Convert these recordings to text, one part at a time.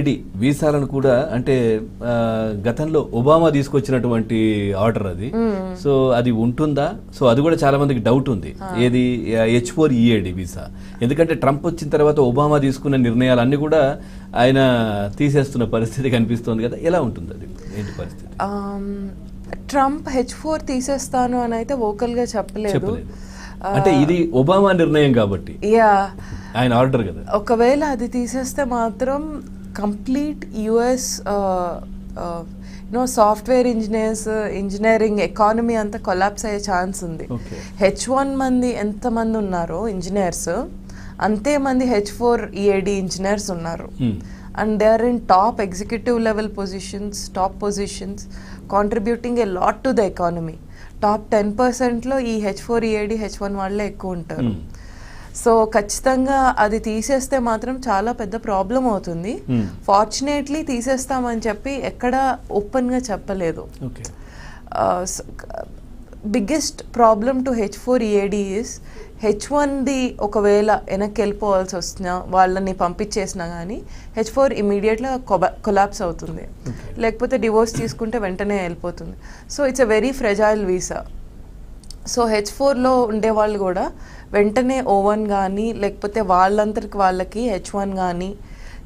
ఇది వీసాలను కూడా అంటే గతంలో ఒబామా తీసుకొచ్చినటువంటి ఆర్డర్ అది. సో అది ఉంటుందా? సో అది కూడా చాలా మందికి డౌట్ ఉంది. ఏది H4EAD వీసా. ఎందుకంటే ట్రంప్ వచ్చిన తర్వాత ఒబామా తీసుకున్న నిర్ణయాలన్నీ కూడా ఆయన తీసేస్తున్న పరిస్థితి కనిపిస్తోంది కదా, ఎలా ఉంటుంది అది, ఏంటి పరిస్థితి? ట్రంప్ H4 తీసేస్తాను అని అయితే వోకల్ గా చెప్పలేదు. అంటే ఇది ఒబామా నిర్ణయం కాబట్టి, ఆయన ఆర్డర్ కదా. ఒకవేళ అది తీసేస్తే మాత్రం complete US software engineering economy అంతా కొలాప్స్ అయ్యే ఛాన్స్ ఉంది. H1 మంది ఎంతమంది ఉన్నారో ఇంజనీర్స్, అంతే మంది H4EAD ఇంజనీర్స్ ఉన్నారు. And they are in top executive level positions, top positions, contributing a lot to the economy. Top 10%లో ఈ H4EAD H1 వాళ్ళే ఎక్కువ ఉంటారు. సో ఖచ్చితంగా అది తీసేస్తే మాత్రం చాలా పెద్ద ప్రాబ్లం అవుతుంది. ఫార్చునేట్లీ తీసేస్తామని చెప్పి ఎక్కడ ఓపెన్గా చెప్పలేదు. Biggest problem to H4EAD is H1ది ఒకవేళ వెనక్కి వెళ్ళిపోవాల్సి వచ్చినా, వాళ్ళని పంపించేసినా కానీ H4 ఇమీడియట్గా కొలాప్స్ అవుతుంది. లేకపోతే డివోర్స్ తీసుకుంటే వెంటనే వెళ్ళిపోతుంది. So it's a very fragile visa. So H4లో ఉండేవాళ్ళు కూడా వెంటనే O1 కానీ, లేకపోతే వాళ్ళకి H1 కానీ,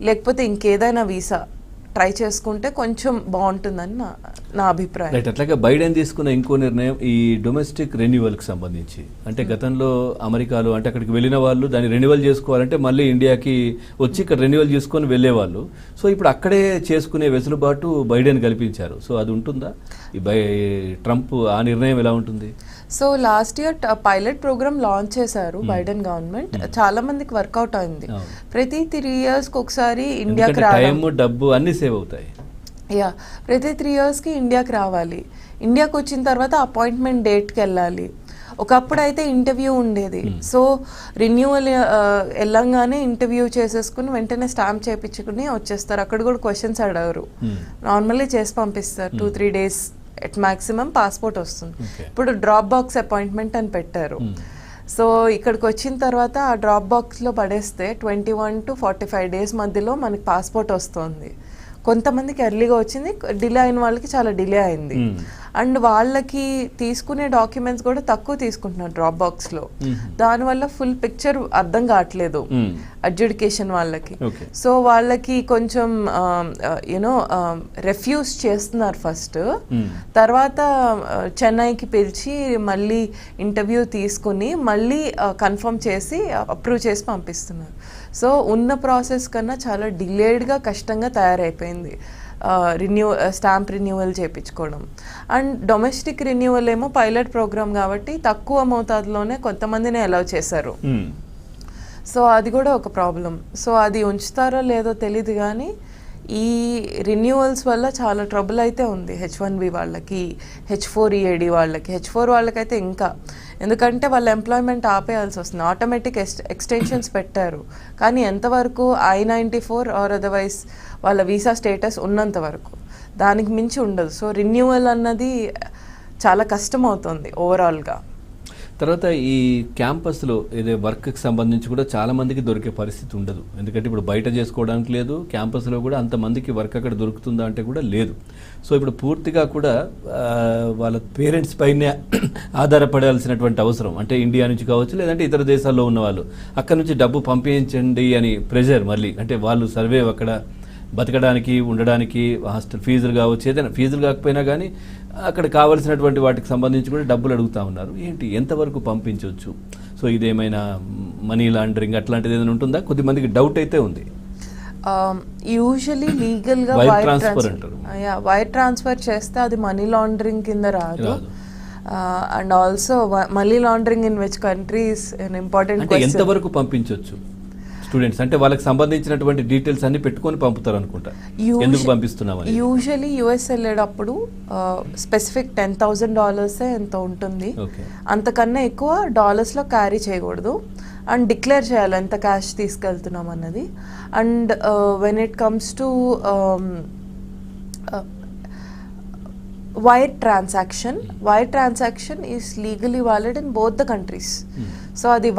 లేకపోతే ఇంకేదైనా వీసా ట్రై చేసుకుంటే కొంచెం బాగుంటుందని నా అభిప్రాయం. రైట్. అట్లాగే బైడెన్ తీసుకున్న ఇంకో నిర్ణయం ఈ డొమెస్టిక్ రెన్యువల్కి సంబంధించి. అంటే గతంలో అమెరికాలో అంటే అక్కడికి వెళ్ళిన వాళ్ళు దాన్ని రెన్యువల్ చేసుకోవాలంటే మళ్ళీ ఇండియాకి వచ్చి ఇక్కడ రెన్యువల్ చేసుకొని వెళ్ళేవాళ్ళు. సో ఇప్పుడు అక్కడే చేసుకునే వెసులుబాటు బైడెన్ కల్పించారు. సో అది ఉంటుందా? ఈ ట్రంప్ ఆ నిర్ణయం ఎలా ఉంటుంది? So last year pilot program launch చేశారు బైడెన్ గవర్నమెంట్. చాలా మందికి వర్కౌట్ అయింది. ప్రతి 3 yearsకి ఒకసారి ఇండియాకి రావడం, డబ్బు అన్ని సేవ్ అవుతాయి. ప్రతి 3 yearsకి ఇండియాకి రావాలి. ఇండియాకి వచ్చిన తర్వాత అపాయింట్మెంట్ డేట్కి వెళ్ళాలి. ఒకప్పుడు అయితే ఇంటర్వ్యూ ఉండేది. సో రిన్యూవల్ వెళ్ళంగానే ఇంటర్వ్యూ చేసేసుకుని వెంటనే స్టాంప్ చేయించుకుని వచ్చేస్తారు. అక్కడ కూడా క్వశ్చన్స్ అడగరు, నార్మల్లీ చేసి పంపిస్తారు. 2-3 days ఎట్ మ్యాక్సిమం పాస్పోర్ట్ వస్తుంది. ఇప్పుడు డ్రాప్ బాక్స్ అపాయింట్మెంట్ అని పెట్టారు. సో ఇక్కడికి వచ్చిన తర్వాత ఆ డ్రాప్ బాక్స్లో పడేస్తే 21 to 45 days మధ్యలో మనకి పాస్పోర్ట్ వస్తుంది. కొంతమందికి ఎర్లీగా వచ్చింది, డిలే అయిన వాళ్ళకి చాలా డిలే అయింది. అండ్ వాళ్ళకి తీసుకునే డాక్యుమెంట్స్ కూడా తక్కువ తీసుకుంటున్నారు డ్రాప్ బాక్స్లో. దానివల్ల ఫుల్ పిక్చర్ అర్థం కావట్లేదు అడ్జుడికేషన్ వాళ్ళకి. సో వాళ్ళకి కొంచెం రెఫ్యూజ్ చేస్తున్నారు ఫస్ట్. తర్వాత చెన్నైకి పిలిచి మళ్ళీ ఇంటర్వ్యూ తీసుకుని మళ్ళీ కన్ఫర్మ్ చేసి అప్రూవ్ చేసి పంపిస్తున్నారు. సో ఉన్న ప్రాసెస్ కన్నా చాలా డిలేడ్గా కష్టంగా తయారైపోయింది స్టాంప్ రెన్యువల్ చేయించుకోవడం. అండ్ డొమెస్టిక్ రెన్యువల్ ఏమో పైలట్ ప్రోగ్రామ్ కాబట్టి తక్కువ మోతాదులోనే కొంతమందిని అలౌ చేశారు. సో అది కూడా ఒక ప్రాబ్లం. సో అది ఉంచుతారో లేదో తెలీదు కానీ ఈ రెన్యువల్స్ వల్ల చాలా ట్రబుల్ అయితే ఉంది H1B వాళ్ళకి, H4EAD వాళ్ళకి. H4 వాళ్ళకైతే ఇంకా, ఎందుకంటే వాళ్ళ ఎంప్లాయ్మెంట్ ఆపేయాల్సి వస్తుంది. ఆటోమేటిక్ ఎక్స్టెన్షన్స్ పెట్టారు కానీ ఎంతవరకు I-94 ఆర్ అదర్వైజ్ వాళ్ళ వీసా స్టేటస్ ఉన్నంత వరకు, దానికి మించి ఉండదు. సో రెన్యువల్ అన్నది చాలా కష్టం అవుతుంది ఓవరాల్గా. తర్వాత ఈ క్యాంపస్లో ఏదో వర్క్కి సంబంధించి కూడా చాలా మందికి దొరికే పరిస్థితి ఉండదు. ఎందుకంటే ఇప్పుడు బయట చేసుకోవడానికి లేదు, క్యాంపస్లో కూడా అంతమందికి వర్క్ అక్కడ దొరుకుతుందా అంటే కూడా లేదు. సో ఇప్పుడు పూర్తిగా కూడా వాళ్ళ పేరెంట్స్ పైనే ఆధారపడాల్సినటువంటి అవసరం, అంటే ఇండియా నుంచి కావచ్చు లేదంటే ఇతర దేశాల్లో ఉన్న వాళ్ళు అక్కడ నుంచి డబ్బు పంపించండి అని ప్రెజర్. మళ్ళీ అంటే వాళ్ళు సర్వే అక్కడ బతకడానికి, ఉండడానికి, హాస్టల్ ఫీజులు కావచ్చు, ఏదైనా ఫీజులు కాకపోయినా కానీ అక్కడ కావాల్సినటువంటి వాటికి సంబంధించి కూడా డబ్బులు అడుగుతూ ఉన్నారు. ఏంటి, ఎంతవరకు పంపించవచ్చు? సో ఇదేమైనా మనీ లాండరింగ్ అట్లాంటిది ఏదైనా ఉంటుందా? కొద్దిమందికి డౌట్ అయితే ఉంది. యూజువలీ లీగల్గా వైర్ ట్రాన్స్ఫర్ చేస్తే అది మనీ లాండరింగ్ కింద రాదు. And also money laundering in which countries an important question. ఎంతవరకు పంపించవచ్చు స్టూడెంట్స్? అంటే వాళ్ళకి సంబంధించినటువంటి డీటెయిల్స్ అన్ని పెట్టుకొని పంపుతారు అనుకుంటా. ఎందుకు పంపిస్తున్నామని యూజువలీ యుఎస్ వెళ్ళేటప్పుడు స్పెసిఫిక్ $10,000 ఎంత ఉంటుంది, అంతకన్నా ఎక్కువ డాలర్స్లో క్యారీ చేయకూడదు. అండ్ డిక్లేర్ చేయాలి ఎంత క్యాష్ తీసుకెళ్తున్నాం అన్నది. And when it comes to wire transaction is legally valid in both the countries. So అది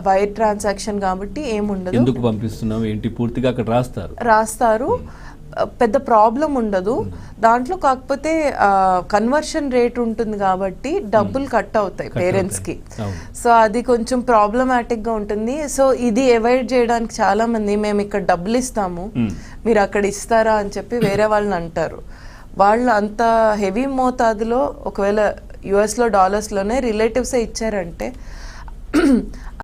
వైర్ ట్రాన్సాక్షన్ కాబట్టి ఏముండదు. ఎందుకు పంపిస్తున్నాం ఏంటి పూర్తిగా అక్కడ రాస్తారు. పెద్ద ప్రాబ్లం ఉండదు దాంట్లో. కాకపోతే కన్వర్షన్ రేట్ ఉంటుంది కాబట్టి డబ్బులు కట్ అవుతాయి పేరెంట్స్కి. సో అది కొంచెం ప్రాబ్లమాటిక్గా ఉంటుంది. సో ఇది అవాయిడ్ చేయడానికి చాలా మంది మేము ఇక్కడ డబ్బులు ఇస్తాము మీరు అక్కడ ఇస్తారా అని చెప్పి వేరే వాళ్ళని అంటారు. వాళ్ళు అంత హెవీ మోతాదులో ఒకవేళ యుఎస్లో డాలర్స్లోనే రిలేటివ్సే ఇచ్చారంటే